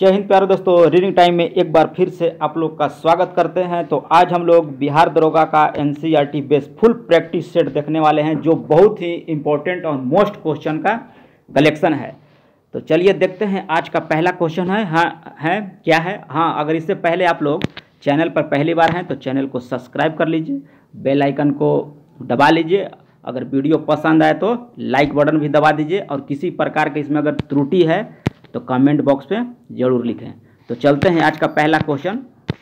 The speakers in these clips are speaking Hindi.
जय हिंद प्यारे दोस्तों, रीडिंग टाइम में एक बार फिर से आप लोग का स्वागत करते हैं। तो आज हम लोग बिहार दरोगा का NCERT based full practice set देखने वाले हैं, जो बहुत ही इम्पोर्टेंट और मोस्ट क्वेश्चन का कलेक्शन है। तो चलिए देखते हैं। आज का पहला क्वेश्चन है क्या है। हाँ, अगर इससे पहले आप लोग चैनल पर पहली बार हैं तो चैनल को सब्सक्राइब कर लीजिए, बेल आइकन को दबा लीजिए। अगर वीडियो पसंद आए तो लाइक बटन भी दबा दीजिए, और किसी प्रकार के इसमें अगर त्रुटि है तो कमेंट बॉक्स पे जरूर लिखें। तो चलते हैं। आज का पहला क्वेश्चन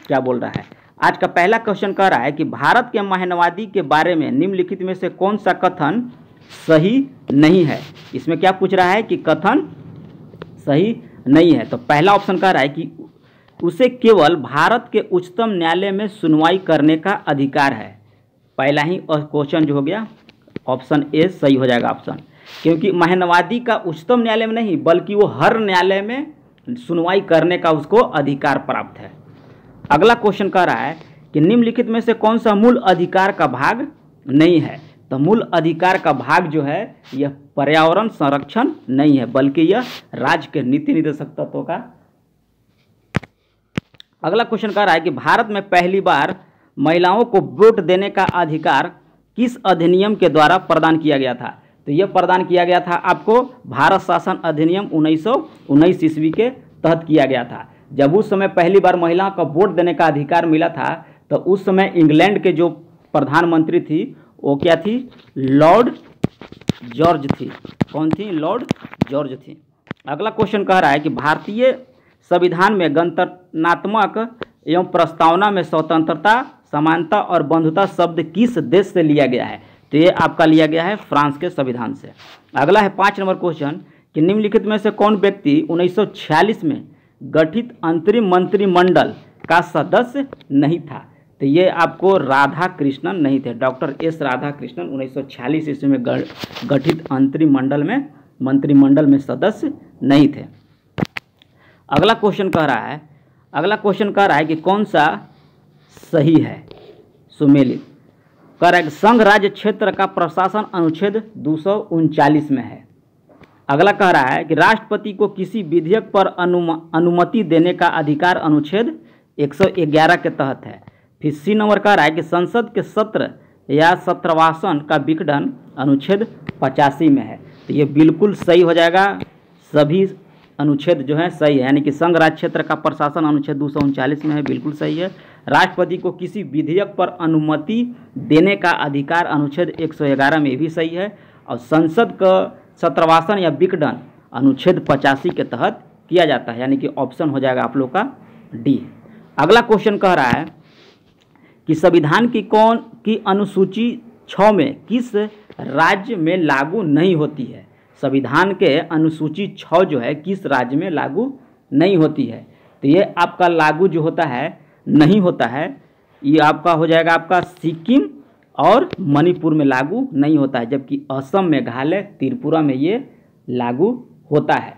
क्या बोल रहा है। आज का पहला क्वेश्चन कह रहा है कि भारत के महनवादी के बारे में निम्नलिखित में से कौन सा कथन सही नहीं है। इसमें क्या पूछ रहा है कि कथन सही नहीं है। तो पहला ऑप्शन कह रहा है कि उसे केवल भारत के उच्चतम न्यायालय में सुनवाई करने का अधिकार है। पहला ही क्वेश्चन जो हो गया ऑप्शन ए सही हो जाएगा ऑप्शन, क्योंकि महनवादी का उच्चतम न्यायालय में नहीं बल्कि वो हर न्यायालय में सुनवाई करने का उसको अधिकार प्राप्त है। अगला क्वेश्चन कह रहा है कि निम्नलिखित में से कौन सा मूल अधिकार का भाग नहीं है। तो मूल अधिकार का भाग जो है यह पर्यावरण संरक्षण नहीं है, बल्कि यह राज्य के नीति निर्देशक तत्वों का। अगला क्वेश्चन कह रहा है कि भारत में पहली बार महिलाओं को वोट देने का अधिकार किस अधिनियम के द्वारा प्रदान किया गया था। तो यह प्रदान किया गया था आपको भारत शासन अधिनियम 1919 ईस्वी के तहत किया गया था। जब उस समय पहली बार महिलाओं को वोट देने का अधिकार मिला था तो उस समय इंग्लैंड के जो प्रधानमंत्री थी वो क्या थी, लॉर्ड जॉर्ज थी। कौन थी? लॉर्ड जॉर्ज थी। अगला क्वेश्चन कह रहा है कि भारतीय संविधान में गणतंत्रात्मक एवं प्रस्तावना में स्वतंत्रता, समानता और बंधुता शब्द किस देश से लिया गया है। तो ये आपका लिया गया है फ्रांस के संविधान से। अगला है 5 नंबर क्वेश्चन कि निम्नलिखित में से कौन व्यक्ति 1946 में गठित अंतरिम मंत्रिमंडल का सदस्य नहीं था। तो ये आपको राधा कृष्णन नहीं थे। डॉक्टर एस राधा कृष्णन 1946 ईस्वी में गठित अंतरिम मंत्रिमंडल में सदस्य नहीं थे। अगला क्वेश्चन कह रहा है कि कौन सा सही है सुमेलित। करेक्ट। संघ राज्य क्षेत्र का प्रशासन अनुच्छेद 239 में है। अगला कह रहा है कि राष्ट्रपति को किसी विधेयक पर अनुमति देने का अधिकार अनुच्छेद 111 के तहत है। फिर सी नंबर कह रहा है कि संसद के सत्र या सत्रवासन का विघटन अनुच्छेद 85 में है। तो ये बिल्कुल सही हो जाएगा। सभी अनुच्छेद जो है सही है, यानी कि संघ राज्य क्षेत्र का प्रशासन अनुच्छेद 239 में है, बिल्कुल सही है। राष्ट्रपति को किसी विधेयक पर अनुमति देने का अधिकार अनुच्छेद 111 में भी सही है, और संसद का सत्रवासन या विघटन अनुच्छेद 85 के तहत किया जाता है, यानी कि ऑप्शन हो जाएगा आप लोग का डी। अगला क्वेश्चन कह रहा है कि संविधान की अनुसूची 6 में किस राज्य में लागू नहीं होती है। संविधान के अनुसूची 6 जो है किस राज्य में लागू नहीं होती है। तो ये आपका लागू जो होता है नहीं होता है, ये आपका हो जाएगा आपका सिक्किम और मणिपुर में लागू नहीं होता है, जबकि असम, मेघालय, त्रिपुरा में ये लागू होता है।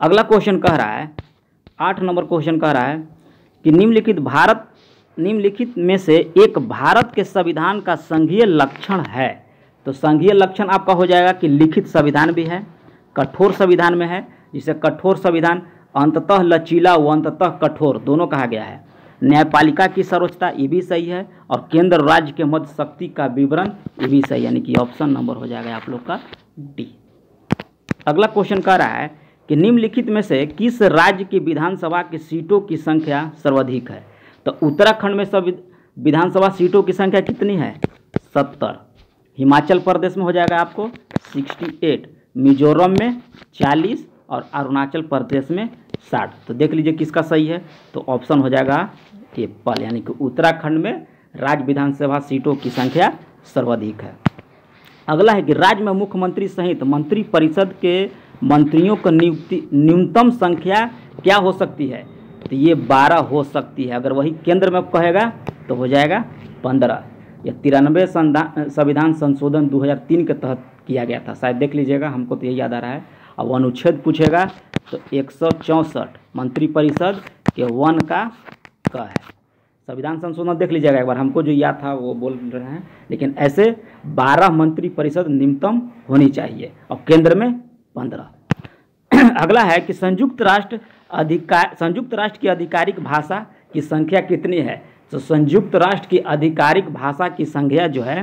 अगला क्वेश्चन कह रहा है 8 नंबर क्वेश्चन कह रहा है कि निम्नलिखित में से एक भारत के संविधान का संघीय लक्षण है। तो संघीय लक्षण आपका हो जाएगा कि लिखित संविधान भी है, कठोर संविधान में है। जिसे कठोर संविधान अंततः लचीला व अंततः कठोर दोनों कहा गया है। न्यायपालिका की सर्वोच्चता ये भी सही है, और केंद्र राज्य के मध्य शक्ति का विवरण ये भी सही, यानी कि ऑप्शन नंबर हो जाएगा आप लोग का डी। अगला क्वेश्चन कह रहा है कि निम्नलिखित में से किस राज्य की विधानसभा की सीटों की संख्या सर्वाधिक है। तो उत्तराखंड में सब विधानसभा सीटों की संख्या कितनी है? 70। हिमाचल प्रदेश में हो जाएगा आपको 68, मिजोरम में 40 और अरुणाचल प्रदेश में 60। तो देख लीजिए किसका सही है। तो ऑप्शन हो जाएगा एप्पल, यानी कि उत्तराखंड में राज्य विधानसभा सीटों की संख्या सर्वाधिक है। अगला है कि राज्य में मुख्यमंत्री सहित मंत्री परिषद के मंत्रियों की नियुक्ति न्यूनतम संख्या क्या हो सकती है। तो ये 12 हो सकती है। अगर वही केंद्र में कहेगा तो हो जाएगा 15। यह 93 संविधान संशोधन 2003 के तहत किया गया था, शायद देख लीजिएगा, हमको तो यही याद आ रहा है। अब अनुच्छेद पूछेगा तो 164 मंत्रिपरिषद के 1 का है। संविधान संशोधन देख लीजिएगा एक बार, हमको जो याद था वो बोल रहे हैं, लेकिन ऐसे 12 मंत्रिपरिषद न्यूनतम होनी चाहिए और केंद्र में 15। अगला है कि संयुक्त राष्ट्र की आधिकारिक भाषा की संख्या कितनी है। तो संयुक्त राष्ट्र की आधिकारिक भाषा की संख्या जो है,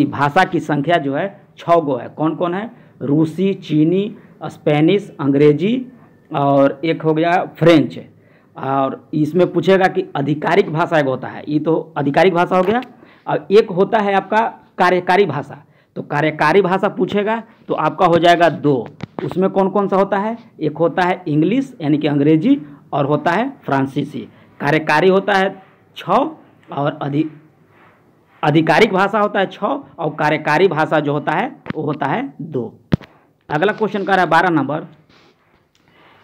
भाषा की संख्या जो है 6 गो है। कौन कौन है? रूसी, चीनी, स्पेनिश, अंग्रेजी और एक हो गया फ्रेंच। और इसमें पूछेगा कि आधिकारिक भाषा एक होता है, ये तो आधिकारिक भाषा हो गया, और एक होता है आपका कार्यकारी भाषा। तो कार्यकारी भाषा पूछेगा तो आपका हो जाएगा 2। उसमें कौन कौन सा होता है? एक होता है इंग्लिश यानी कि अंग्रेजी, और होता है फ्रांसीसी। कार्यकारी होता है 6 और आधिकारिक भाषा होता है 6 और कार्यकारी भाषा जो होता है वो होता है 2। अगला क्वेश्चन कर रहा है 12 नंबर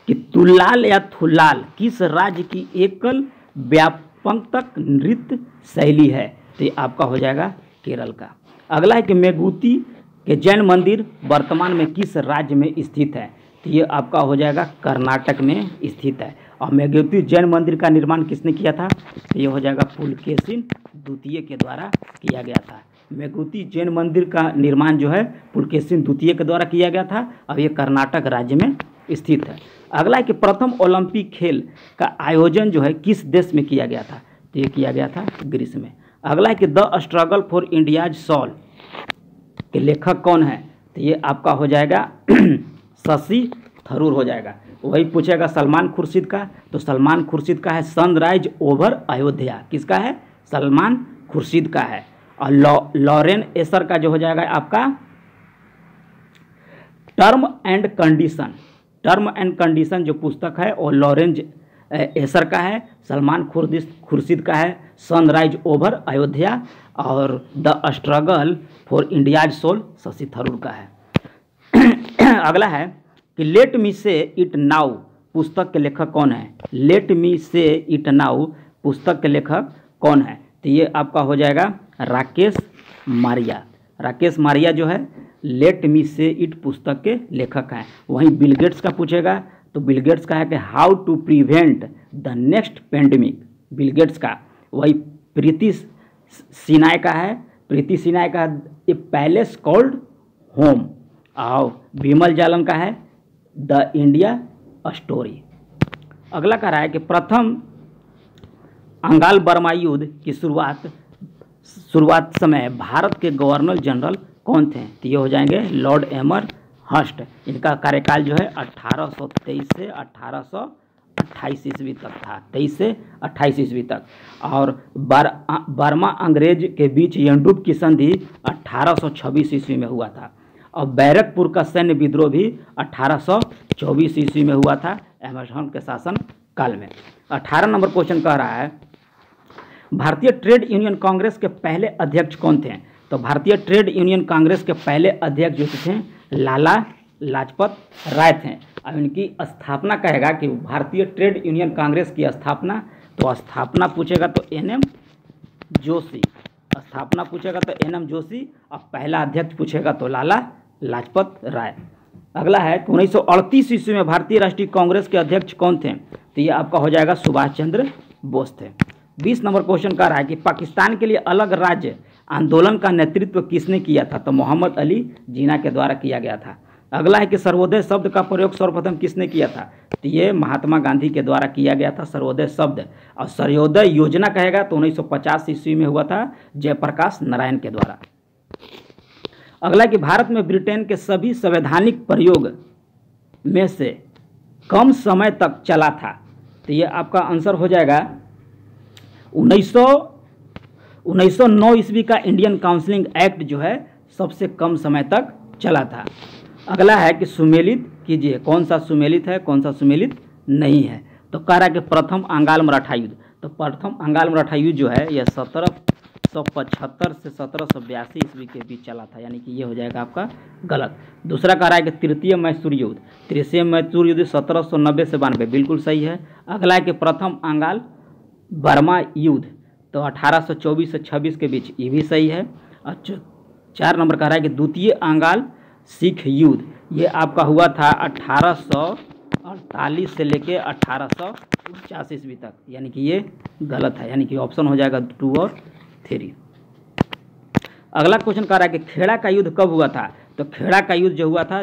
कि तुलाल या थुलाल किस राज्य की एकल व्यापक नृत्य शैली है। तो ये आपका हो जाएगा केरल का। अगला है कि मेगुती के जैन मंदिर वर्तमान में किस राज्य में स्थित है। तो ये आपका हो जाएगा कर्नाटक में स्थित है। और मेगुती जैन मंदिर का निर्माण किसने किया था? तो ये हो जाएगा पुलकेशिन द्वितीय के द्वारा किया गया था। मेगुती जैन मंदिर का निर्माण जो है पुलकेशिन द्वितीय के द्वारा किया गया था और ये कर्नाटक राज्य में स्थित है। अगला है कि प्रथम ओलंपिक खेल का आयोजन जो है किस देश में किया गया था। तो ये किया गया था ग्रीस में। अगला है कि the struggle for India's soul के लेखक कौन है। तो ये आपका हो जाएगा शशि थरूर हो जाएगा। वही पूछेगा सलमान खुर्शीद का। तो सलमान खुर्शीद का है सनराइज ओवर अयोध्या। किसका है? सलमान खुर्शीद का है। और लॉरेन एसर का जो हो जाएगा आपका टर्म एंड कंडीशन जो पुस्तक है वो लॉरेंज एसर का है। सलमान खुर्शीद का है सनराइज ओवर अयोध्या। और the struggle for India's soul Shashi Tharoor का है। अगला है कि लेट मी से इट नाउ पुस्तक के लेखक कौन है। लेट मी से इट नाउ पुस्तक के लेखक कौन है। तो ये आपका हो जाएगा राकेश मारिया। राकेश मारिया जो है लेट मी से इट पुस्तक के लेखक हैं। वहीं बिल गेट्स का पूछेगा तो बिल गेट्स का है कि how to prevent the next pandemic. Bill Gates का। वही प्रीति सिन्हा का है। प्रीति सिन्हा का ए पैलेस कॉल्ड होम। और विमल जालन का है द इंडिया स्टोरी। अगला कह रहा है कि प्रथम अंगाल बर्मा युद्ध की शुरुआत समय भारत के गवर्नर जनरल कौन थे। तो ये हो जाएंगे लॉर्ड एमर हस्ट। इनका कार्यकाल जो है 1823 से 1828 ईस्वी तक था। 23 से 28 ईस्वी तक। और बर्मा अंग्रेज के बीच यंडूप की संधि 1826 ईस्वी में हुआ था। और बैरकपुर का सैन्य विद्रोह भी 1824 ईस्वी में हुआ था एमरसन के शासन काल में। 18 नंबर क्वेश्चन कह रहा है भारतीय ट्रेड यूनियन कांग्रेस के पहले अध्यक्ष कौन थे। तो भारतीय ट्रेड यूनियन कांग्रेस के पहले अध्यक्ष जो थे लाला लाजपत राय थे। अब इनकी स्थापना कहेगा कि भारतीय ट्रेड यूनियन कांग्रेस की स्थापना। तो स्थापना पूछेगा तो एनएम जोशी। स्थापना पूछेगा तो एनएम जोशी। और पहला अध्यक्ष पूछेगा तो लाला लाजपत राय। अगला है 1938 ईस्वी में भारतीय राष्ट्रीय कांग्रेस के अध्यक्ष कौन थे। तो ये आपका हो जाएगा सुभाष चंद्र बोस थे। 20 नंबर क्वेश्चन का रहा है कि पाकिस्तान के लिए अलग राज्य आंदोलन का नेतृत्व किसने किया था। तो मोहम्मद अली जिन्ना के द्वारा किया गया था। अगला है कि सर्वोदय शब्द का प्रयोग सर्वप्रथम किसने किया था। तो ये महात्मा गांधी के द्वारा किया गया था सर्वोदय शब्द। और सर्वोदय योजना कहेगा तो 1950 ईस्वी में हुआ था जयप्रकाश नारायण के द्वारा। अगला कि भारत में ब्रिटेन के सभी संवैधानिक प्रयोग में से कम समय तक चला था। तो ये आपका आंसर हो जाएगा 1909 ईस्वी का इंडियन काउंसिलिंग एक्ट जो है सबसे कम समय तक चला था। अगला है कि सुमेलित कीजिए। कौन सा सुमेलित है कौन सा सुमेलित नहीं है। तो कह रहा है कि प्रथम अंगाल मराठा युद्ध। तो प्रथम अंगाल मराठा युद्ध जो है यह 1775 से 1782 ईस्वी के बीच चला था। यानी कि ये हो जाएगा आपका गलत। दूसरा कह रहा है कि तृतीय मैसूर युद्ध। तृतीय मैसूर युद्ध 1790 से 92 बिल्कुल सही है। अगला है कि प्रथम अंगाल बर्मा युद्ध तो 1824 से 26 के बीच, ये भी सही है। और 4 नंबर कह रहा है कि द्वितीय अंगाल सिख युद्ध ये आपका हुआ था 1848 से लेके 1849 ईस्वी तक। यानी कि ये गलत है। यानी कि ऑप्शन हो जाएगा 2 और 3। अगला क्वेश्चन कह रहा है कि खेड़ा का युद्ध कब हुआ था। तो खेड़ा का युद्ध जो हुआ था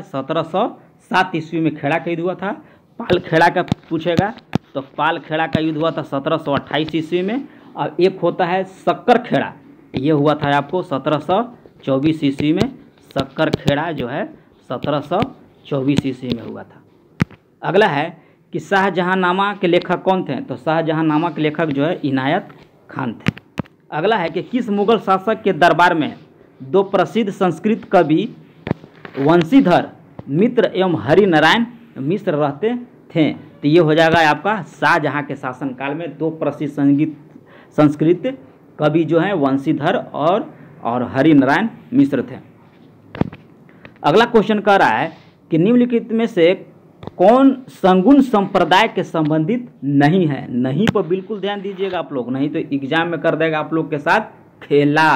7 ईस्वी में खेड़ा का युद्ध हुआ था। पाल खेड़ा का पूछेगा तो पाल खेड़ा का युद्ध हुआ था 1728 ईस्वी में। और एक होता है शक्कर खेड़ा, ये हुआ था आपको 1724 ईस्वी में। शक्कर खेड़ा जो है 1724 ईस्वी में हुआ था। अगला है कि शाहजहांनामा के लेखक कौन थे? तो शाहजहांनामा के लेखक जो है इनायत खान थे। अगला है कि किस मुगल शासक के दरबार में 2 प्रसिद्ध संस्कृत कवि वंशीधर मित्र एवं हरिनारायण मिश्र रहते थे? तो ये हो जाएगा आपका शाहजहां के शासनकाल में 2 प्रसिद्ध संस्कृत कवि जो हैं वंशीधर और हरिनारायण मिश्र थे। अगला क्वेश्चन कह रहा है कि निम्नलिखित में से कौन संगुण संप्रदाय के संबंधित नहीं है? नहीं पर बिल्कुल ध्यान दीजिएगा आप लोग, नहीं तो एग्जाम में कर देगा आप लोग के साथ खेला।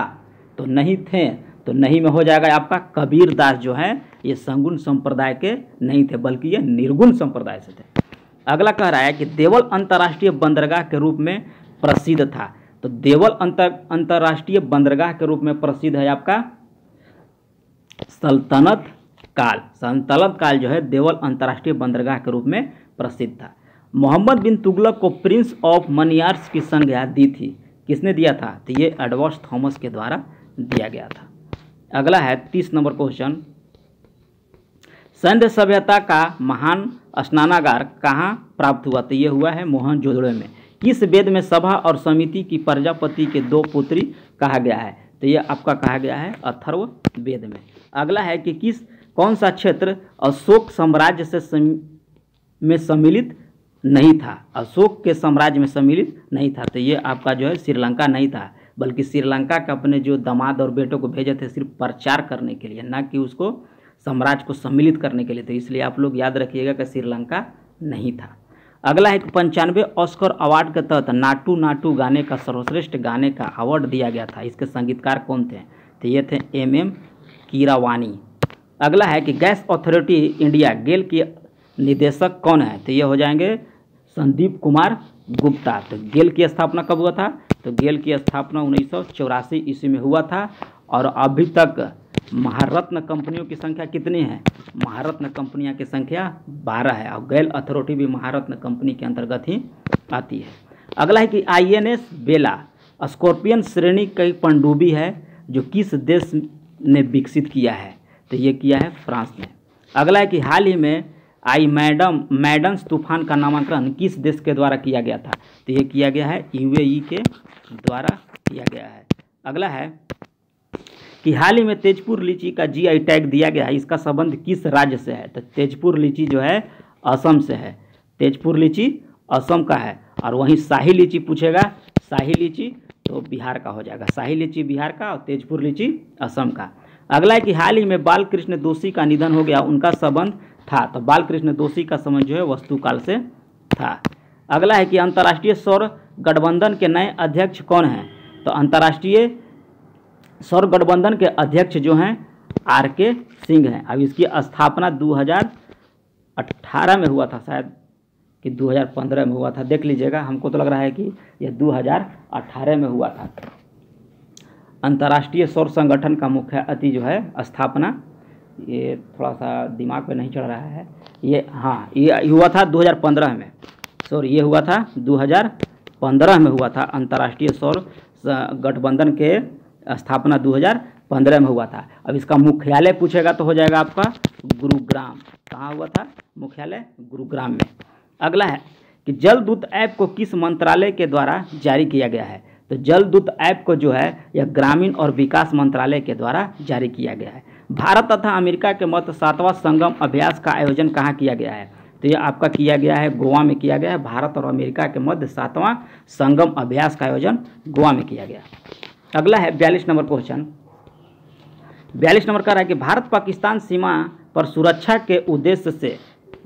तो नहीं थे, तो नहीं में हो जाएगा आपका कबीर दास जो है ये संगुण संप्रदाय के नहीं थे, बल्कि ये निर्गुण संप्रदाय से थे। अगला कह रहा है कि देवल अंतर्राष्ट्रीय बंदरगाह के रूप में प्रसिद्ध था। तो देवल अंतर्राष्ट्रीय बंदरगाह के रूप में प्रसिद्ध है आपका सल्तनत काल। सल्तनत काल जो है देवल अंतर्राष्ट्रीय बंदरगाह के रूप में प्रसिद्ध था। मोहम्मद बिन तुगलक को प्रिंस ऑफ मनियार्स की संज्ञा दी थी, किसने दिया था? तो ये एडवर्ड थॉमस के द्वारा दिया गया था। अगला है 30 नंबर क्वेश्चन, सिंधु सभ्यता का महान स्नानागार कहाँ प्राप्त हुआ? तो ये हुआ है मोहनजोदड़ो में। किस वेद में सभा और समिति की प्रजापति के 2 पुत्री कहा गया है? तो ये आपका कहा गया है अथर्व वेद में। अगला है कि कौन सा क्षेत्र अशोक साम्राज्य से में सम्मिलित नहीं था? अशोक के साम्राज्य में सम्मिलित नहीं था। तो ये आपका जो है श्रीलंका नहीं था, बल्कि श्रीलंका के अपने जो दामाद और बेटों को भेजे थे सिर्फ प्रचार करने के लिए, ना कि उसको साम्राज्य को सम्मिलित करने के लिए। तो इसलिए आप लोग याद रखिएगा कि श्रीलंका नहीं था। अगला है कि 95 ऑस्कर अवार्ड के तहत नाटू नाटू गाने का सर्वश्रेष्ठ गाने का अवार्ड दिया गया था। इसके संगीतकार कौन थे? तो ये थे MM कीरावानी। अगला है कि गैस अथॉरिटी इंडिया गेल के निदेशक कौन है? तो ये हो जाएंगे संदीप कुमार गुप्ता। तो गेल की स्थापना कब हुआ था? तो गेल की स्थापना 1984 ईस्वी में हुआ था। और अभी तक महारत्न कंपनियों की संख्या कितनी है? महारत्न कंपनियां की संख्या 12 है, और गेल अथॉरिटी भी महारत्न कंपनी के अंतर्गत ही आती है। अगला है कि INS बेला स्कॉर्पियन श्रेणी की पनडुब्बी है जो किस देश ने विकसित किया है? तो ये किया है फ्रांस ने। अगला है कि हाल ही में मैडन्स तूफान का नामांकन किस देश के द्वारा किया गया था? तो ये किया गया है UAE के द्वारा किया गया है। अगला है कि हाल ही में तेजपुर लीची का GI टैग दिया गया है, इसका संबंध किस राज्य से है? तो तेजपुर लीची जो है असम से है। तेजपुर लीची असम का है। और वहीं शाही लीची पूछेगा, शाही लीची तो बिहार का हो जाएगा। शाही लीची बिहार का और तेजपुर लीची असम का। अगला है कि हाल ही में बालकृष्ण दोषी का निधन हो गया, उनका संबंध था? तो बालकृष्ण दोषी का संबंध जो है वस्तुकाल से था। अगला है कि अंतर्राष्ट्रीय सौर गठबंधन के नए अध्यक्ष कौन हैं? तो अंतर्राष्ट्रीय सौर गठबंधन के अध्यक्ष जो हैं RK सिंह हैं। अब इसकी स्थापना 2018 में हुआ था, शायद कि 2015 में हुआ था, देख लीजिएगा। हमको तो लग रहा है कि यह 2018 में हुआ था। अंतर्राष्ट्रीय सौर संगठन का मुख्य अति जो है स्थापना, ये थोड़ा सा दिमाग पे नहीं चढ़ रहा है, ये हाँ ये हुआ था 2015 में। सॉरी, ये हुआ था 2015 में हुआ था। अंतर्राष्ट्रीय सौर गठबंधन के स्थापना 2015 में हुआ था। अब इसका मुख्यालय पूछेगा तो हो जाएगा आपका गुरुग्राम। कहाँ हुआ था मुख्यालय? गुरुग्राम में। अगला है कि जलदूत ऐप को किस मंत्रालय के द्वारा जारी किया गया है? तो जलदूत ऐप को जो है यह ग्रामीण और विकास मंत्रालय के द्वारा जारी किया गया है। भारत तथा अमेरिका के मध्य 7वां संगम अभ्यास का आयोजन कहाँ किया गया है? तो ये आपका किया गया है गोवा में किया गया है। भारत और अमेरिका के मध्य 7वां संगम अभ्यास का आयोजन गोवा में किया गया। अगला है 42 नंबर क्वेश्चन। 42 नंबर का रहा है कि भारत पाकिस्तान सीमा पर सुरक्षा के उद्देश्य से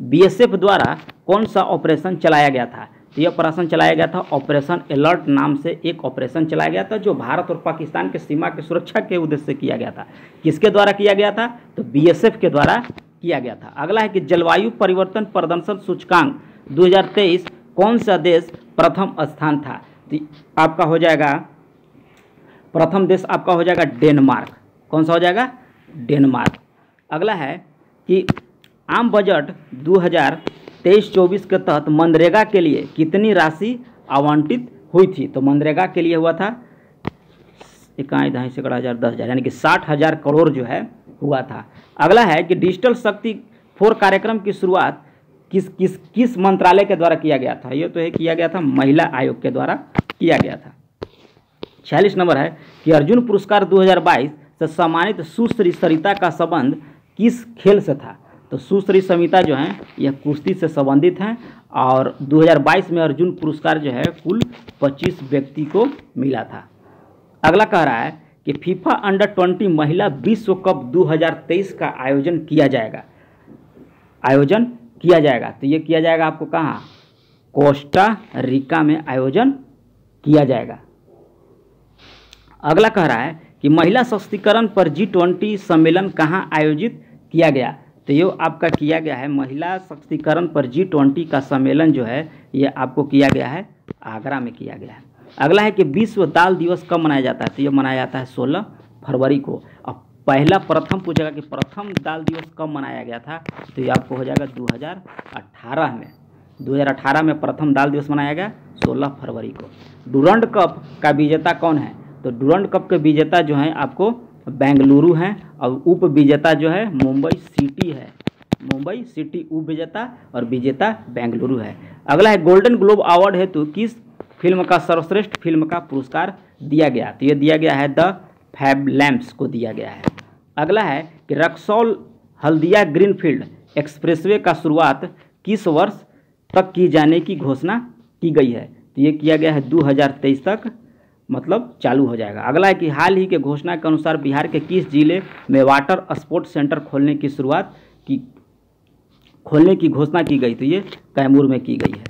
BSF द्वारा कौन सा ऑपरेशन चलाया गया था? तो यह ऑपरेशन चलाया गया था ऑपरेशन अलर्ट नाम से एक ऑपरेशन चलाया गया था, जो भारत और पाकिस्तान के सीमा की सुरक्षा के उद्देश्य से किया गया था। किसके द्वारा किया गया था? तो BSF के द्वारा किया गया था। अगला है कि जलवायु परिवर्तन प्रदर्शन सूचकांक 2023 कौन सा देश प्रथम स्थान था? तो आपका हो जाएगा प्रथम देश आपका हो जाएगा डेनमार्क। कौन सा हो जाएगा? डेनमार्क। अगला है कि आम बजट 2023-24 के तहत मनरेगा के लिए कितनी राशि आवंटित हुई थी? तो मनरेगा के लिए हुआ था 1.5 सैकड़ा 10,000 यानी कि 60,000 करोड़ जो है हुआ था। अगला है कि डिजिटल शक्ति 4 कार्यक्रम की शुरुआत किस मंत्रालय के द्वारा किया गया था? ये तो है किया गया था महिला आयोग के द्वारा किया गया था। 46 नंबर है कि अर्जुन पुरस्कार 2022 से सम्मानित सुश्री सरिता का संबंध किस खेल से था? तो सुश्री समिता जो हैं यह कुश्ती से संबंधित हैं और 2022 में अर्जुन पुरस्कार जो है कुल 25 व्यक्ति को मिला था। अगला कह रहा है कि फीफा अंडर 20 महिला विश्व कप 2023 का आयोजन किया जाएगा। तो ये किया जाएगा आपको कहाँ? कोस्टा रिका में आयोजन किया जाएगा। अगला कह रहा है कि महिला सशक्तिकरण पर G20 सम्मेलन कहाँ आयोजित किया गया? तो ये आपका किया गया है महिला सशक्तिकरण पर G20 का सम्मेलन जो है ये आपको किया गया है आगरा में किया गया है। अगला है कि विश्व दाल दिवस कब मनाया जाता है? तो ये मनाया जाता है 16 फरवरी को। अब प्रथम पूछेगा कि प्रथम दाल दिवस कब मनाया गया था? तो ये आपको हो जाएगा 2018 में। 2018 में प्रथम दाल दिवस मनाया गया 16 फरवरी को। डुरंड कप का विजेता कौन है? तो डुरंड कप के विजेता जो हैं आपको बेंगलुरु हैं और उप विजेता जो है मुंबई सिटी है। मुंबई सिटी उप विजेता और विजेता बेंगलुरु है। अगला है गोल्डन ग्लोब अवार्ड हेतु किस फिल्म का सर्वश्रेष्ठ फिल्म का पुरस्कार दिया गया? तो ये दिया गया है द फैबलैम्प्स को दिया गया है। अगला है कि रक्सौल हल्दिया ग्रीनफील्ड एक्सप्रेसवे का शुरुआत किस वर्ष तक की जाने की घोषणा की गई है? तो ये किया गया है 2023 तक मतलब चालू हो जाएगा। अगला है कि हाल ही के घोषणा के अनुसार बिहार के किस जिले में वाटर स्पोर्ट्स सेंटर खोलने की घोषणा की गई? तो ये कैमूर में की गई है।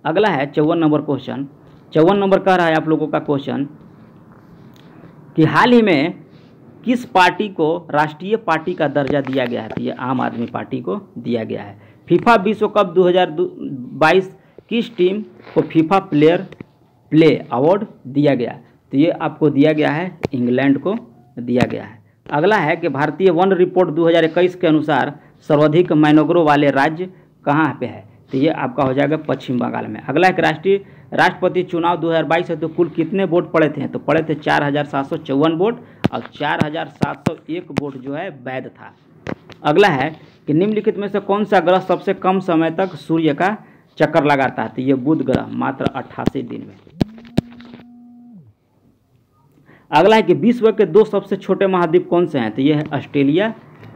अगला है 54 नंबर क्वेश्चन। 54 नंबर कह रहा है आप लोगों का क्वेश्चन कि हाल ही में किस पार्टी को राष्ट्रीय पार्टी का दर्जा दिया गया है? तो ये आम आदमी पार्टी को दिया गया है। फीफा विश्व कप 2022 किस टीम को फीफा प्ले अवार्ड दिया गया? तो ये आपको दिया गया है इंग्लैंड को दिया गया है। अगला है कि भारतीय वन रिपोर्ट 2021 के अनुसार सर्वाधिक मैंग्रोव वाले राज्य कहाँ पे है? तो ये आपका हो जाएगा पश्चिम बंगाल में। अगला है कि राष्ट्रपति चुनाव 2022 है तो कुल कितने वोट पड़े थे? तो पड़े थे 4,754 वोट और 4,701 वोट जो है वैध था। अगला है कि निम्नलिखित में से कौन सा ग्रह सबसे कम समय तक सूर्य का चक्कर लगाता है? तो ये बुध ग्रह मात्र 88 दिन में। अगला है कि विश्व के 2 सबसे छोटे महाद्वीप कौन से हैं? तो ये है ऑस्ट्रेलिया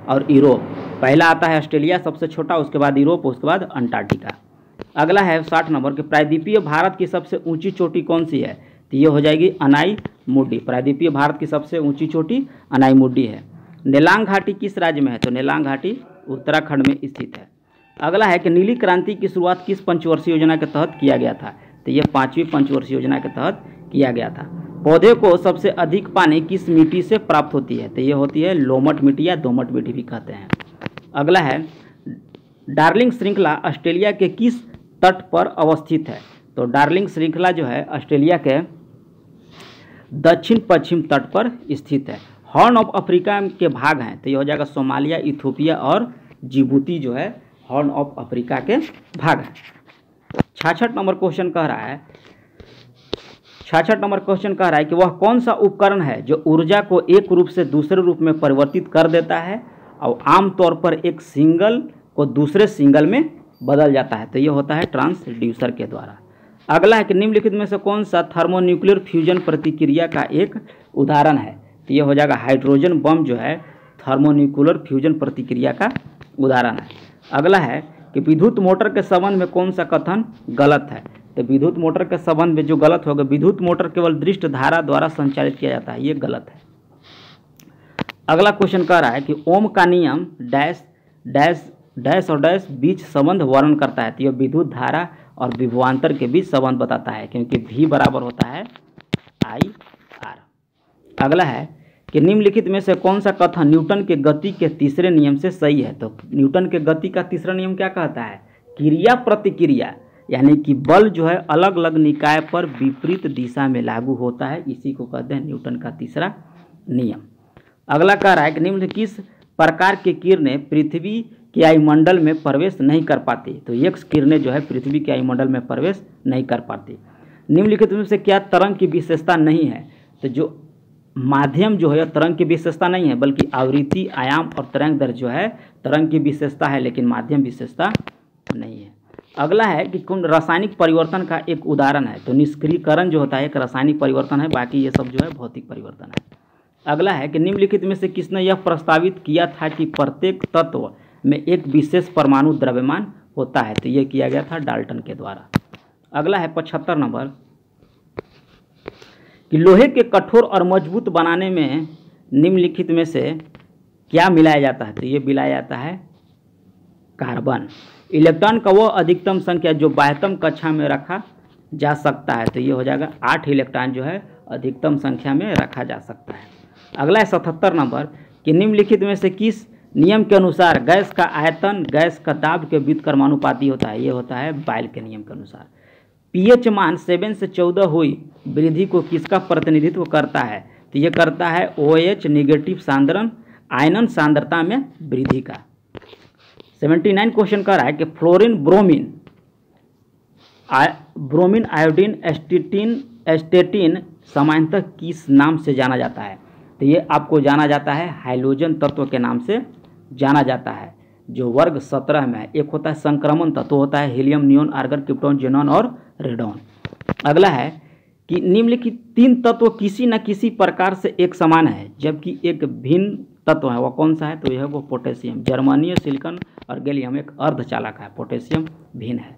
और यूरोप। पहला आता है ऑस्ट्रेलिया सबसे छोटा, उसके बाद यूरोप, उसके बाद अंटार्कटिका। अगला है 60 नंबर के प्रायद्वीपीय भारत की सबसे ऊंची चोटी कौन सी है? तो ये हो जाएगी अनाई-मुड्डी। प्रायद्वीपीय भारत की सबसे ऊंची चोटी अनाई-मुड्डी है। नेलांग घाटी किस राज्य में है? तो नेलांग घाटी उत्तराखंड में स्थित है। अगला है कि नीली क्रांति की शुरुआत किस पंचवर्षीय योजना के तहत किया गया था? तो ये 5वीं पंचवर्षीय योजना के तहत किया गया था। पौधे को सबसे अधिक पानी किस मिट्टी से प्राप्त होती है? तो ये होती है लोमट मिट्टी या दोमट मिट्टी भी कहते हैं। अगला है डार्लिंग श्रृंखला ऑस्ट्रेलिया के किस तट पर अवस्थित है? तो डार्लिंग श्रृंखला जो है ऑस्ट्रेलिया के दक्षिण पश्चिम तट पर स्थित है। हॉर्न ऑफ अफ्रीका के भाग हैं तो ये हो जाएगा सोमालिया, इथियोपिया और जिबूती जो है हॉर्न ऑफ अफ्रीका के भाग हैं। 66 नंबर क्वेश्चन कह रहा है 66 नंबर क्वेश्चन कह रहा है कि वह कौन सा उपकरण है जो ऊर्जा को एक रूप से दूसरे रूप में परिवर्तित कर देता है और आमतौर पर एक सिंगल को दूसरे सिंगल में बदल जाता है? तो ये होता है ट्रांसड्यूसर के द्वारा। अगला है कि निम्नलिखित में से कौन सा थर्मोन्यूक्लियर फ्यूजन प्रतिक्रिया का एक उदाहरण है? तो ये हो जाएगा हाइड्रोजन बम जो है थर्मोन्यूक्लियर फ्यूजन प्रतिक्रिया का उदाहरण है। अगला है कि विद्युत मोटर के संबंध में कौन सा कथन गलत है? तो विद्युत मोटर के संबंध में जो गलत होगा, विद्युत मोटर केवल दृष्ट धारा द्वारा संचालित किया जाता है, ये गलत है। अगला क्वेश्चन कह रहा है कि ओम का नियम डैश डैश डैश और डैश बीच संबंध वर्णन करता है। तो यह विद्युत धारा और विभवांतर के बीच संबंध बताता है क्योंकि V बराबर होता है IR। अगला है कि निम्नलिखित में से कौन सा कथन न्यूटन के गति के तीसरे नियम से सही है? तो न्यूटन के गति का तीसरा नियम क्या कहता है? क्रिया प्रतिक्रिया, यानी कि बल जो है अलग अलग निकाय पर विपरीत दिशा में लागू होता है, इसी को कहते हैं न्यूटन का तीसरा नियम। अगला कह रहा है कि निम्न किस प्रकार की किरणें पृथ्वी के वायुमंडल में प्रवेश नहीं कर पाती। तो एक्स किरणें जो है पृथ्वी के वायुमंडल में प्रवेश नहीं कर पाती। निम्नलिखित में से क्या तरंग की विशेषता नहीं है? तो जो माध्यम जो है तरंग की विशेषता नहीं है, बल्कि आवृत्ति, आयाम और तरंग दर जो है तरंग की विशेषता है, लेकिन माध्यम विशेषता नहीं है। अगला है कि कौन रासायनिक परिवर्तन का एक उदाहरण है? तो निष्क्रियकरण जो होता है एक रासायनिक परिवर्तन है, बाकी ये सब जो है भौतिक परिवर्तन है। अगला है कि निम्नलिखित में से किसने यह प्रस्तावित किया था कि प्रत्येक तत्व में एक विशेष परमाणु द्रव्यमान होता है? तो ये किया गया था डाल्टन के द्वारा। अगला है 75 नंबर कि लोहे के कठोर और मजबूत बनाने में निम्नलिखित में से क्या मिलाया जाता है? तो ये मिलाया जाता है कार्बन। इलेक्ट्रॉन का वह अधिकतम संख्या जो बाह्यतम कक्षा में रखा जा सकता है, तो ये हो जाएगा 8 इलेक्ट्रॉन जो है अधिकतम संख्या में रखा जा सकता है। अगला है 77 नंबर कि निम्नलिखित में से किस नियम के अनुसार गैस का आयतन गैस का दाब के व्युत्क्रमानुपाती होता है? ये होता है बायल के नियम के अनुसार। पीएच मान 7 से 14 हुई वृद्धि को किसका प्रतिनिधित्व करता है? तो ये करता है OH निगेटिव सांद्रण आयनन सांद्रता में वृद्धि का। 79 क्वेश्चन कर रहा है कि फ्लोरीन, ब्रोमीन, आयोडीन, एस्टेटिन सामान्यतः किस नाम से जाना जाता है? तो ये आपको जाना जाता है हाइड्रोजन तत्व के नाम से जाना जाता है, जो वर्ग 17 में है। एक होता है संक्रमण तत्व, होता है helium, neon, argon, krypton, xenon और रेडॉन। अगला है कि निम्नलिखित 3 तत्व किसी न किसी प्रकार से एक समान है जबकि एक भिन्न तत्व है, वह कौन सा है? तो यह वो पोटेशियम। जर्मनीय, सिलिकॉन और गैलियम एक अर्धचालक है, पोटेशियम भिन्न है।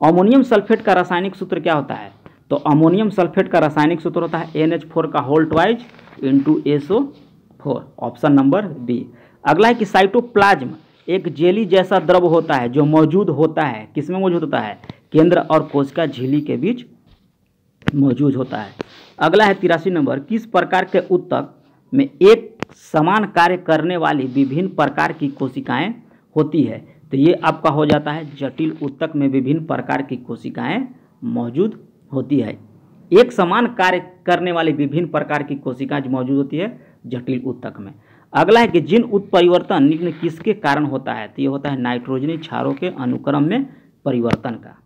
अमोनियम सल्फेट का रासायनिक सूत्र क्या होता है? तो अमोनियम सल्फेट का रासायनिक सूत्र होता है NH4 का whole twice into SO4, option number B. अगला है कि साइटोप्लाज्म एक जेली जैसा द्रव होता है जो मौजूद होता है, किसमें मौजूद होता है? केंद्र और कोशिका झिल्ली के बीच मौजूद होता है। अगला है 83 नंबर, किस प्रकार के ऊतक में एक समान कार्य करने वाली विभिन्न प्रकार की कोशिकाएं होती है? तो ये आपका हो जाता है जटिल ऊतक में विभिन्न प्रकार की कोशिकाएं मौजूद होती है। एक समान कार्य करने वाली विभिन्न प्रकार की कोशिकाएं मौजूद होती है जटिल ऊतक में। अगला है कि जिन उत्परिवर्तन निम्न किसके कारण होता है? तो ये होता है नाइट्रोजनी क्षारों के अनुक्रम में परिवर्तन का।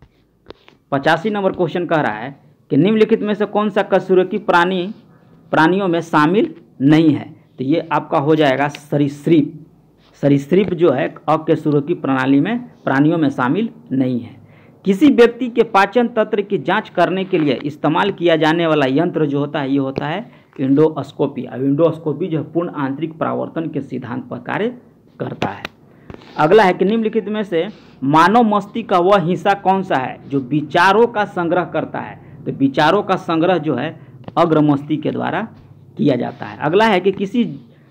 85 नंबर क्वेश्चन कह रहा है कि निम्नलिखित में से कौन सा कशेरुकी प्राणियों में शामिल नहीं है? तो ये आपका हो जाएगा सरीसृप। सरीसृप जो है अकशेरुकी प्रणाली में प्राणियों में शामिल नहीं है। किसी व्यक्ति के पाचन तंत्र की जांच करने के लिए इस्तेमाल किया जाने वाला यंत्र जो होता है ये होता है इंडोस्कोपी। अब इंडोस्कोपी जो है पूर्ण आंतरिक परावर्तन के सिद्धांत पर कार्य करता है। अगला है कि निम्नलिखित में से मानव मस्तिष्क का वह हिस्सा कौन सा है जो विचारों का संग्रह करता है? तो विचारों का संग्रह जो है अग्र मस्तिष्क के द्वारा किया जाता है। अगला है कि किसी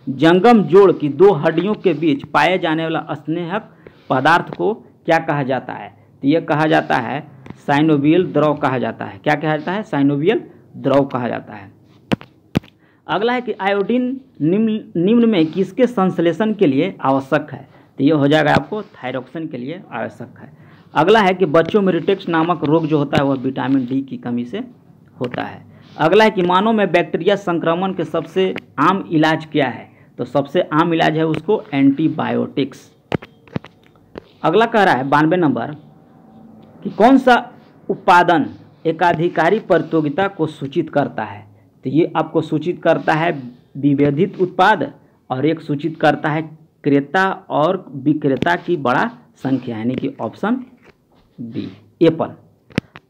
जंगम जोड़ की 2 हड्डियों के बीच पाए जाने वाला स्नेहक पदार्थ को क्या कहा जाता है? तो यह कहा जाता है साइनोवियल द्रव कहा जाता है। क्या कहा जाता है? साइनोवियल द्रव कहा जाता है। अगला है कि आयोडीन निम्न में किसके संश्लेषण के लिए आवश्यक है? तो ये हो जाएगा आपको थायरॉक्सिन के लिए आवश्यक है। अगला है कि बच्चों में रिटेक्स नामक रोग जो होता है वह विटामिन डी की कमी से होता है। अगला है कि मानव में बैक्टीरिया संक्रमण के सबसे आम इलाज क्या है? तो सबसे आम इलाज है उसको एंटीबायोटिक्स। अगला कह रहा है 92 नंबर कि कौन सा उत्पादन एकाधिकारी प्रतियोगिता को सूचित करता है? तो ये आपको सूचित करता है विभेदित उत्पाद और एक सूचित करता है क्रेता और विक्रेता की बड़ा संख्या, यानी कि ऑप्शन बी एप्पल।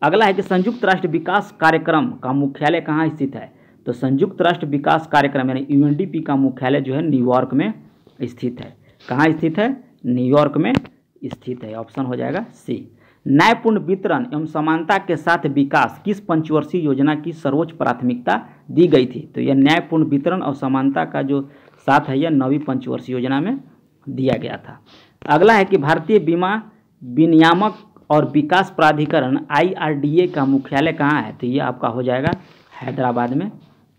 अगला है कि संयुक्त राष्ट्र विकास कार्यक्रम का मुख्यालय कहाँ स्थित है? तो संयुक्त राष्ट्र विकास कार्यक्रम यानी UNDP का मुख्यालय जो है न्यूयॉर्क में स्थित है। कहाँ स्थित है? न्यूयॉर्क में स्थित है, ऑप्शन हो जाएगा सी। न्यायपूर्ण वितरण एवं समानता के साथ विकास किस पंचवर्षीय योजना की सर्वोच्च प्राथमिकता दी गई थी? तो यह न्यायपूर्ण वितरण और समानता का जो साथ है यह 9वीं पंचवर्षीय योजना में दिया गया था। अगला है कि भारतीय बीमा विनियामक और विकास प्राधिकरण IRDA का मुख्यालय कहाँ है? तो ये आपका हो जाएगा हैदराबाद में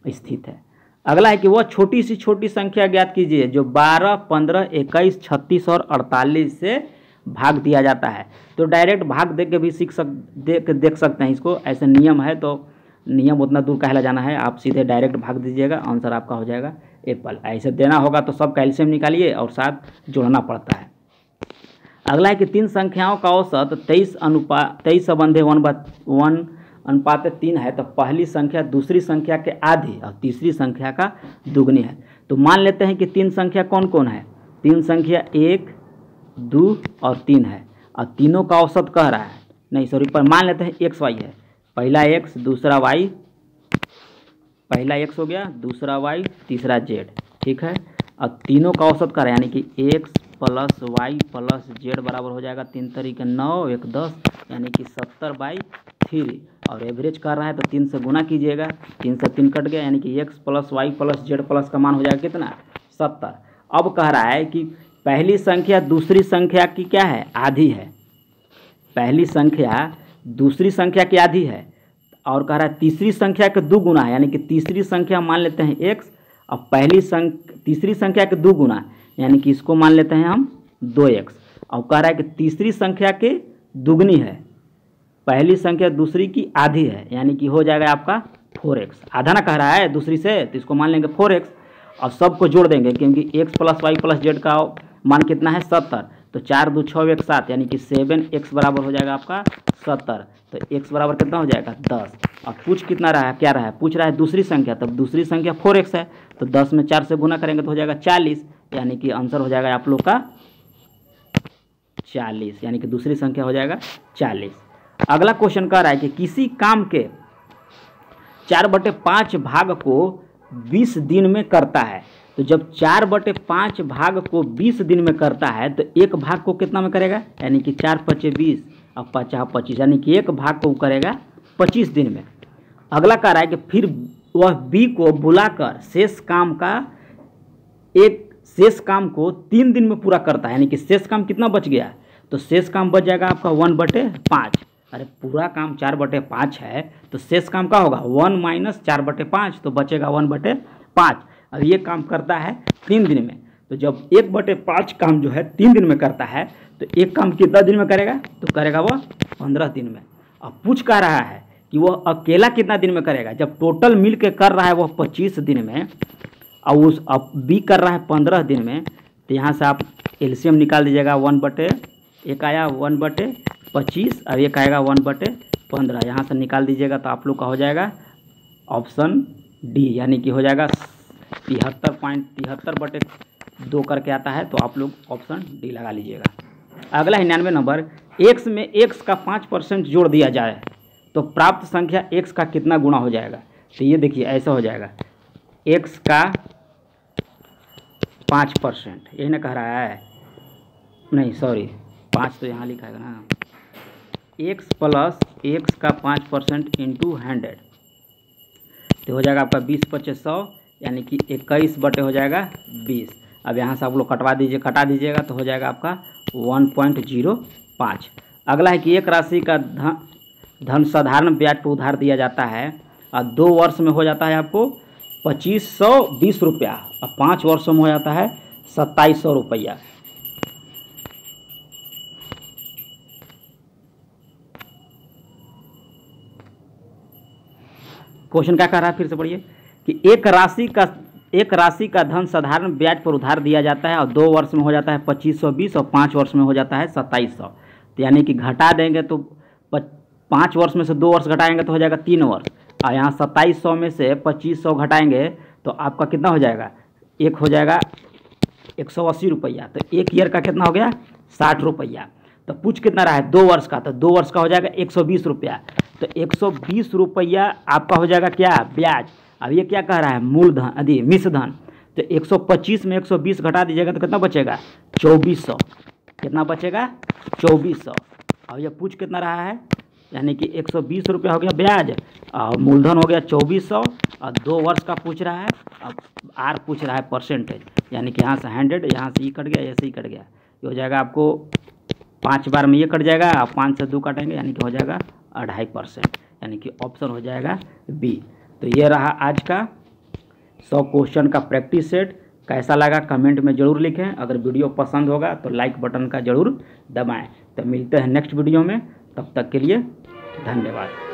स्थित है। अगला है कि वह छोटी से छोटी संख्या ज्ञात कीजिए जो 12, 15, 21, 36 और 48 से भाग दिया जाता है। तो डायरेक्ट भाग दे के भी देख सकते हैं इसको, ऐसे नियम है तो नियम उतना दूर कहला जाना है, आप सीधे डायरेक्ट भाग दीजिएगा, आंसर आपका हो जाएगा एप्पल। ऐसे देना होगा तो सब कैल्शियम निकालिए और साथ जोड़ना पड़ता है। अगला है कि तीन संख्याओं का औसत 23:1/3 है, तो पहली संख्या दूसरी संख्या के आधी और तीसरी संख्या का दुगनी है। तो मान लेते हैं कि तीन संख्या कौन कौन है। तीन संख्या 1, 2 और 3 है, और तीनों का औसत कह रहा है, नहीं सॉरी, पर मान लेते हैं एक्स वाई है। पहला एक्स, दूसरा वाई, पहला एक्स हो गया, दूसरा वाई, तीसरा जेड, ठीक है। और तीनों का औसत कर यानी कि X plus Y plus Z बराबर हो जाएगा 3 तरीके 9, 1 10, यानी कि 70/3। और एवरेज कर रहा है तो 3 से गुना कीजिएगा, 3 से 3 कट गया, यानी कि X plus Y plus Z plus का मान हो जाएगा कितना, 70। अब कह रहा है कि पहली संख्या दूसरी संख्या की क्या है, आधी है। पहली संख्या दूसरी संख्या की आधी है, और कह रहा है तीसरी संख्या के 2 गुना है, यानी कि तीसरी संख्या मान लेते हैं एक्स, और तीसरी संख्या के 2 गुना, यानी कि इसको मान लेते हैं हम 2x। और कह रहा है कि तीसरी संख्या के दुगनी है, पहली संख्या दूसरी की आधी है, यानी कि हो जाएगा आपका 4x। आधा ना कह रहा है दूसरी से, तो इसको मान लेंगे 4x, और सबको जोड़ देंगे क्योंकि x plus Y plus Z का मान कितना है 70। तो 4 2 6 1 7, यानी कि 7x बराबर हो जाएगा आपका 70। तो x बराबर कितना हो जाएगा 10। और पूछ कितना रहा है, क्या रहा है, पूछ रहा है दूसरी संख्या, तब दूसरी संख्या 4x है, तो 10 में 4 से गुना करेंगे तो हो जाएगा 40, यानी कि आंसर हो जाएगा आप लोग का 40, यानी कि दूसरी संख्या हो जाएगा 40। अगला क्वेश्चन कह रहा है कि किसी काम के 4/5 भाग को 20 दिन में करता है। तो जब 4/5 भाग को 20 दिन में करता है तो एक भाग को कितना में करेगा, यानी कि 4 × 5 = 20 और 50 × 25, यानी कि एक भाग को करेगा 25 दिन में। अगला कह रहा है कि फिर वह बी को बुलाकर शेष काम को 3 दिन में पूरा करता है, यानी कि शेष काम कितना बच गया, तो शेष काम बच जाएगा आपका 1/5। अरे पूरा काम 4/5 है, तो शेष काम का होगा 1 - 4/5, तो बचेगा 1/5। अब ये काम करता है 3 दिन में, तो जब 1/5 काम जो है 3 दिन में करता है, तो एक काम कितना दिन में करेगा, तो करेगा वह 15 दिन में। अब पूछ कह रहा है कि वह अकेला कितना दिन में करेगा, जब टोटल मिल के कर रहा है वह 25 दिन में, और अब बी कर रहा है 15 दिन में, तो यहाँ से आप एलसीएम निकाल दीजिएगा। 1/1 आया 1/25, और एक आएगा 1/15, यहाँ से निकाल दीजिएगा तो आप लोग का हो जाएगा ऑप्शन डी, यानी कि हो जाएगा 73.73/2 करके आता है, तो आप लोग ऑप्शन डी लगा लीजिएगा। अगला 99 नंबर, x में x का 5% जोड़ दिया जाए तो प्राप्त संख्या x का कितना गुना हो जाएगा। तो ये देखिए ऐसा हो जाएगा, x का 5%, यही ना कह रहा है, नहीं सॉरी 5 तो यहाँ लिखा है ना, x प्लस x का 5% इंटू 100, तो हो जाएगा आपका 20 × 25 = 100, यानी कि 21 बटे हो जाएगा 20। अब यहाँ से आप लोग कटा दीजिएगा तो हो जाएगा आपका 1.05। अगला है कि एक राशि का धन साधारण ब्याज पर उधार दिया जाता है और 2 वर्ष में हो जाता है आपको 2520 रुपया, और 5 वर्षों में हो जाता है 2700 रुपया। क्वेश्चन क्या कह रहा है, फिर से पढ़िए कि एक राशि का धन साधारण ब्याज पर उधार दिया जाता है और 2 वर्ष में हो जाता है 2520 और 5 वर्ष में हो जाता है 2700। तो यानी कि घटा देंगे तो 5 वर्ष में से 2 वर्ष घटाएंगे तो हो जाएगा 3 वर्ष, और यहाँ 2700 में से 2500 घटाएंगे तो आपका कितना हो जाएगा, एक हो जाएगा 180 रुपया। तो एक ईयर का कितना हो गया 60 रुपया। तो पूछ कितना रहा है 2 वर्ष का, तो 2 वर्ष का हो जाएगा 120 रुपया। तो 120 रुपया आपका हो जाएगा क्या, ब्याज। अब ये क्या कह रहा है, मूलधन यदि मिश्र धन, तो 125 में 120 घटा दीजिएगा तो कितना बचेगा 2400। कितना बचेगा 2400। और ये पूछ कितना रहा है, यानी कि 120 रुपया हो गया ब्याज और मूलधन हो गया 2400, और 2 वर्ष का पूछ रहा है। अब आर पूछ रहा है परसेंटेज, यानी कि यहाँ से 100, यहाँ से ये कट गया, ऐसे ही कट गया, ये हो जाएगा आपको 5 बार में ये कट जाएगा, आप 5 से 2 काटेंगे यानी कि हो जाएगा 2.5%, यानी कि ऑप्शन हो जाएगा बी। तो ये रहा आज का 100 क्वेश्चन का प्रैक्टिस सेट। कैसा लगा कमेंट में ज़रूर लिखें। अगर वीडियो पसंद होगा तो लाइक बटन का ज़रूर दबाएं। तो मिलते हैं नेक्स्ट वीडियो में, तब तक के लिए धन्यवाद।